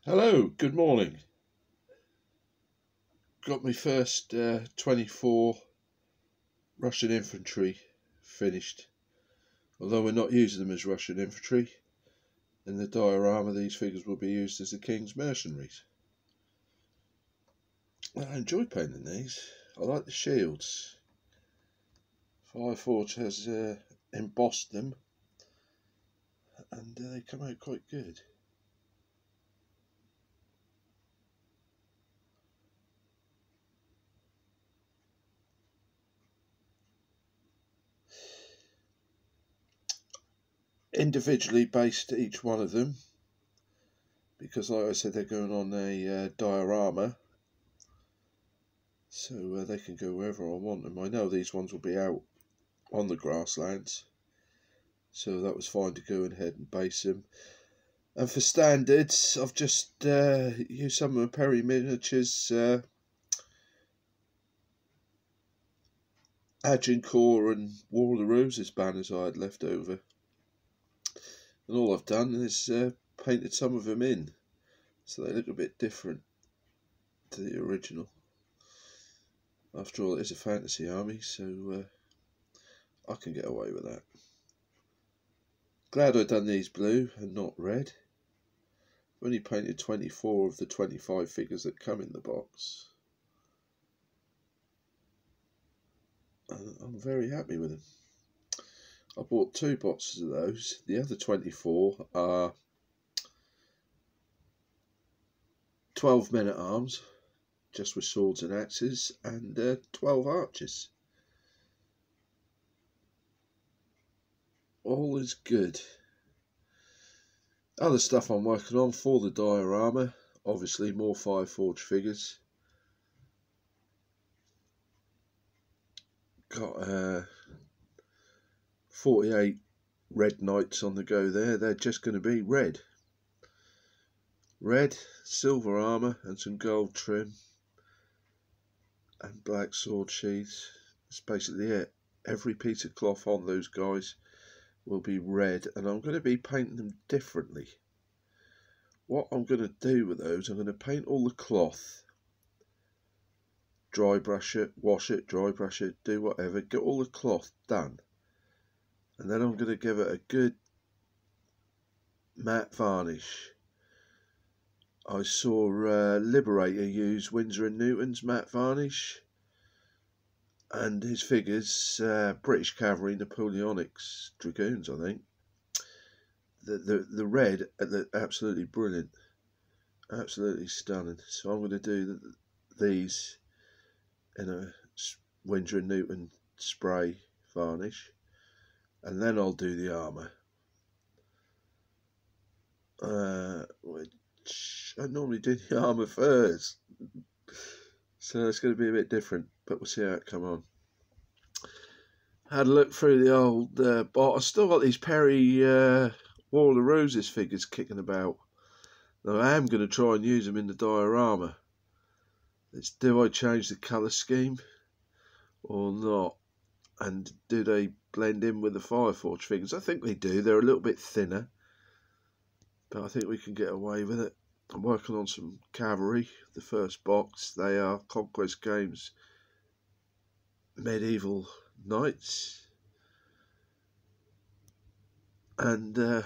Hello, good morning. Got my first 24 Russian infantry finished. Although we're not using them as Russian infantry, in the diorama these figures will be used as the King's mercenaries. I enjoy painting these. I like the shields. Fireforge has embossed them and they come out quite good. Individually based each one of them, because like I said, they're going on a diorama, so they can go wherever I want them. I know these ones will be out on the grasslands, so that was fine to go ahead and base them. And for standards, I've just used some of my Perry miniatures, Agincourt and War of the Roses banners I had left over. And all I've done is painted some of them in, so they look a bit different to the original. After all, it is a fantasy army, so I can get away with that. Glad I've done these blue and not red. I've only painted 24 of the 25 figures that come in the box. I'm very happy with them. I bought 2 boxes of those. The other 24 are 12 men at arms, just with swords and axes, and 12 archers. All is good. Other stuff I'm working on for the diorama, obviously more Fireforge figures. Got 48 red knights on the go there. They're just going to be red. Red, silver armour and some gold trim and black sword sheaths. That's basically it. Every piece of cloth on those guys will be red, and I'm going to be painting them differently. What I'm going to do with those, I'm going to paint all the cloth, dry brush it, wash it, dry brush it, do whatever, get all the cloth done, and then I'm going to give it a good matte varnish. I saw Liberator use Winsor & Newton's matte varnish, and his figures, British Cavalry, Napoleonics, Dragoons, I think. The red are absolutely brilliant, absolutely stunning. So I'm going to do these in a Winsor & Newton spray varnish, and then I'll do the armour, which I normally do the armour first, so it's going to be a bit different, but we'll see how it come on. Had a look through the old bot. I still got these Perry War of the Roses figures kicking about. Now I am going to try and use them in the diorama. It's, do I change the colour scheme or not? And do they blend in with the Fireforge figures? I think they do. They're a little bit thinner, but I think we can get away with it. I'm working on some cavalry, the first box. They are Conquest Games medieval knights, and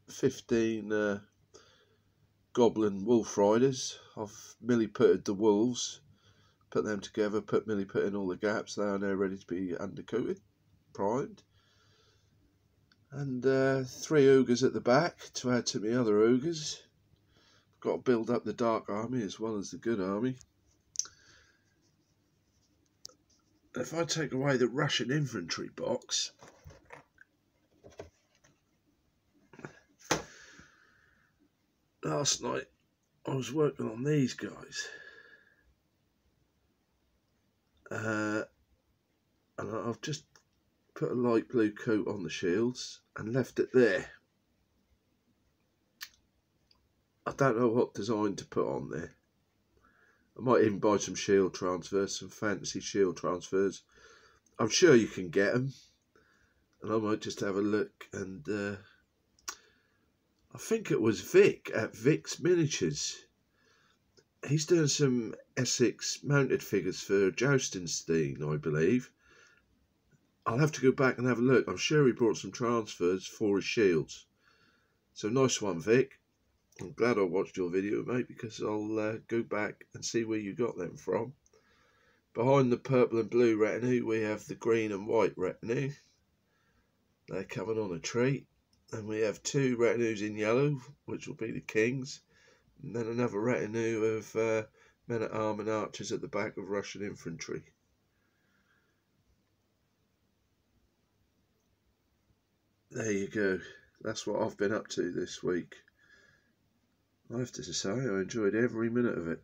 15 goblin wolf riders. I've milliputted the wolves, put them together, milliput in all the gaps. They are now ready to be undercoated, primed. And 3 ogres at the back to add to my other ogres. I've got to build up the dark army as well as the good army. If I take away the Russian infantry box, last night I was working on these guys, and I've just put a light blue coat on the shields and left it there. I don't know what design to put on there. I might even buy some shield transfers, some fantasy shield transfers. I'm sure you can get them, and I might just have a look, and I think it was Vic at Vic's Miniatures. He's doing some Essex mounted figures for Joustinstein, I believe. I'll have to go back and have a look. I'm sure he brought some transfers for his shields. So nice one, Vic. I'm glad I watched your video, mate, because I'll go back and see where you got them from. Behind the purple and blue retinue, we have the green and white retinue. They're coming on a treat. And we have two retinues in yellow, which will be the kings. And then another retinue of men-at-arms and archers at the back of Russian infantry. There you go. That's what I've been up to this week. I have to say, I enjoyed every minute of it.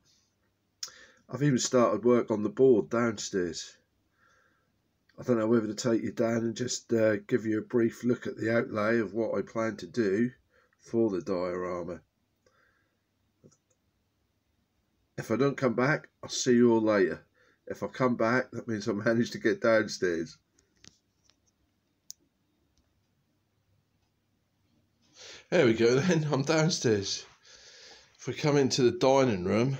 I've even started work on the board downstairs. I don't know whether to take you down and just give you a brief look at the outlay of what I plan to do for the diorama. If I don't come back, I'll see you all later. If I come back, that means I managed to get downstairs. There we go then, I'm downstairs. If we come into the dining room,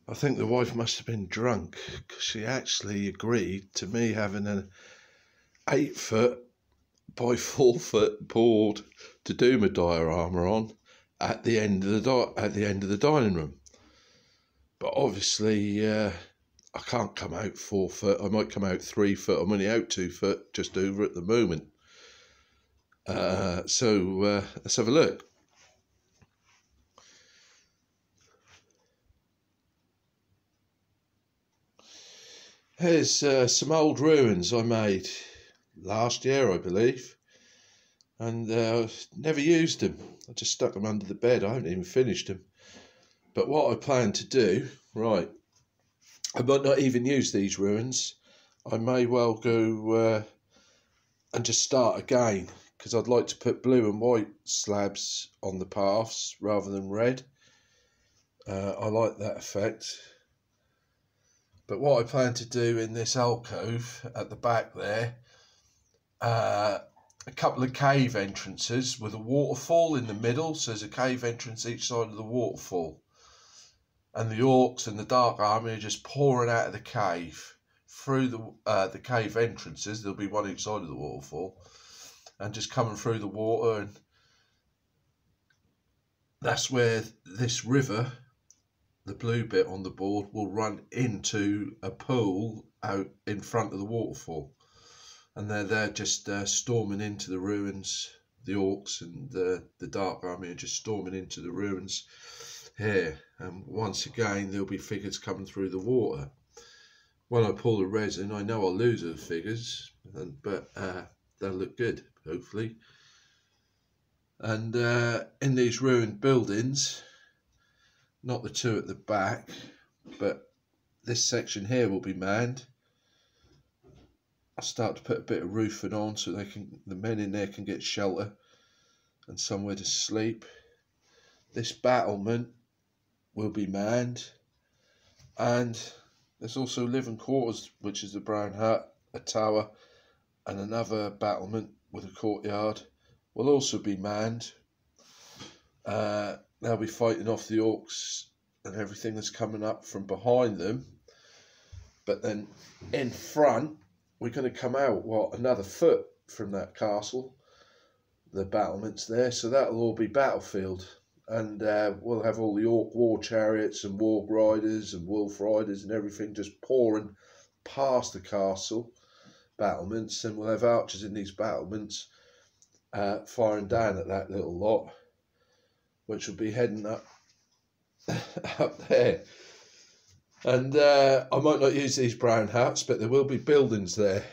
I think the wife must have been drunk, because she actually agreed to me having an 8-foot by 4-foot board to do my diorama on at the end of the dining room. But obviously I can't come out 4 foot. I might come out 3 foot. I'm only out 2 foot, just over at the moment. So let's have a look. Here's some old ruins I made last year, I believe, and never used them. I just stuck them under the bed. I haven't even finished them. But what I plan to do, right, I might not even use these ruins. I may well go and just start again, because I'd like to put blue and white slabs on the paths rather than red. I like that effect. But what I plan to do in this alcove at the back there, a couple of cave entrances with a waterfall in the middle. So there's a cave entrance each side of the waterfall. And the orcs and the dark army are just pouring out of the cave through the cave entrances. There'll be one each side of the waterfall. And just coming through the water. And that's where this river, the blue bit on the board, will run into a pool out in front of the waterfall. And they're just storming into the ruins. The orcs and the dark army are just storming into the ruins here. And once again, there'll be figures coming through the water. When I pull the resin, I know I'll lose the figures, but they'll look good, hopefully. And in these ruined buildings, not the two at the back, but this section here will be manned. I'll start to put a bit of roofing on so the men in there can get shelter and somewhere to sleep. This battlement will be manned, and there's also living quarters, which is the brown hut, a tower, and another battlement with a courtyard will also be manned. They'll be fighting off the orcs and everything that's coming up from behind them. But then in front, we're going to come out, another foot from that castle, the battlements there. So that'll all be battlefield. And we'll have all the orc war chariots and warg riders and wolf riders and everything just pouring past the castle battlements. And we'll have archers in these battlements firing down at that little lot, which will be heading up there. And I might not use these brown huts, but there will be buildings there.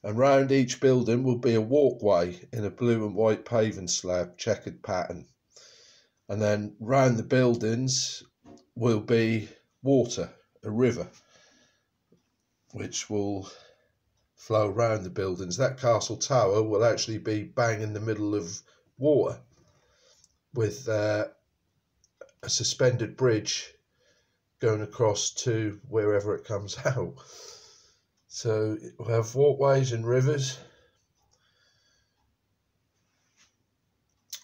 And round each building will be a walkway in a blue and white paving slab, checkered pattern. And then round the buildings will be water, a river, which will flow round the buildings. That castle tower will actually be bang in the middle of water, with a suspended bridge going across to wherever it comes out. So we'll have walkways and rivers.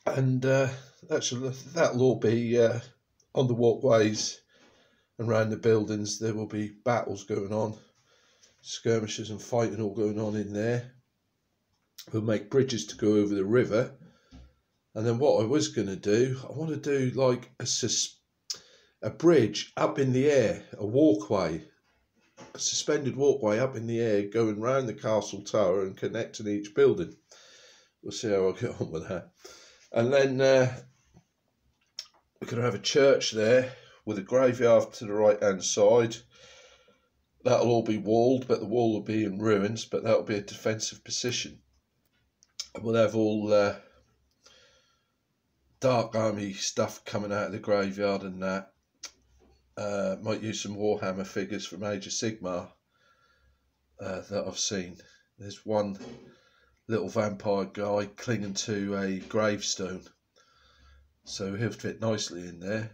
And that'll all be on the walkways and around the buildings. There will be battles going on, skirmishes and fighting all going on in there. We'll make bridges to go over the river. And then what I was going to do, I want to do like a bridge up in the air, a walkway, a suspended walkway up in the air going round the castle tower and connecting each building. We'll see how I get on with that. And then we're going to have a church there with a graveyard to the right hand side. That'll all be walled, but the wall will be in ruins, but that'll be a defensive position. And we'll have all Dark Army stuff coming out of the graveyard and that. Might use some Warhammer figures from Age of Sigmar that I've seen. There's one little vampire guy clinging to a gravestone, so he'll fit nicely in there.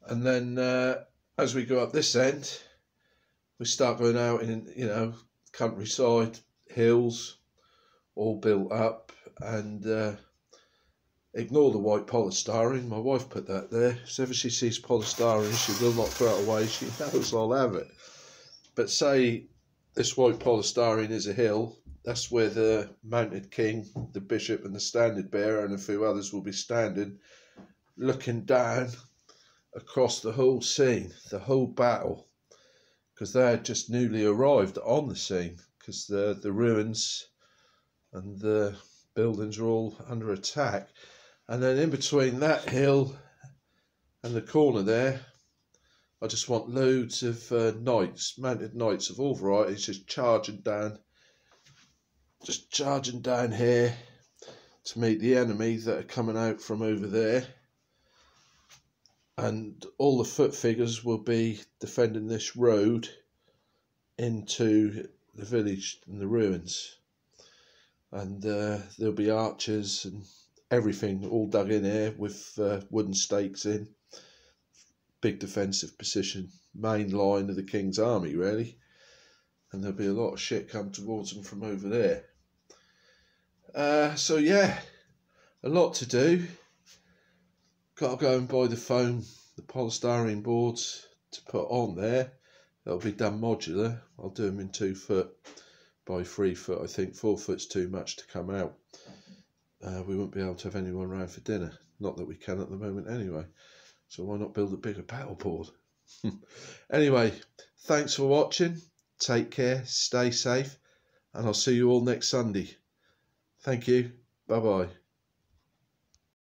And then as we go up this end, we start going out in, you know, countryside, hills, all built up, and ignore the white polystyrene. My wife put that there. So if she sees polystyrene, she will not throw it away. She knows I'll have it. But say this white polystyrene is a hill, that's where the mounted king, the bishop and the standard bearer and a few others will be standing, looking down across the whole scene, the whole battle, because they had just newly arrived on the scene, because the ruins and the buildings are all under attack. And then in between that hill and the corner there, I just want loads of knights, mounted knights of all varieties, just charging down here to meet the enemy that are coming out from over there. And all the foot figures will be defending this road into the village and the ruins. And there'll be archers and everything all dug in here with wooden stakes in. Big defensive position, main line of the King's army really. And there'll be a lot of shit come towards them from over there. So yeah, a lot to do. Got to go and buy the foam, the polystyrene boards to put on there. That'll be done modular. I'll do them in 2 foot by 3 foot. I think 4 foot's too much to come out. We won't be able to have anyone around for dinner. Not that we can at the moment anyway. So why not build a bigger paddle board? Anyway, thanks for watching. Take care, stay safe, and I'll see you all next Sunday. Thank you. Bye-bye.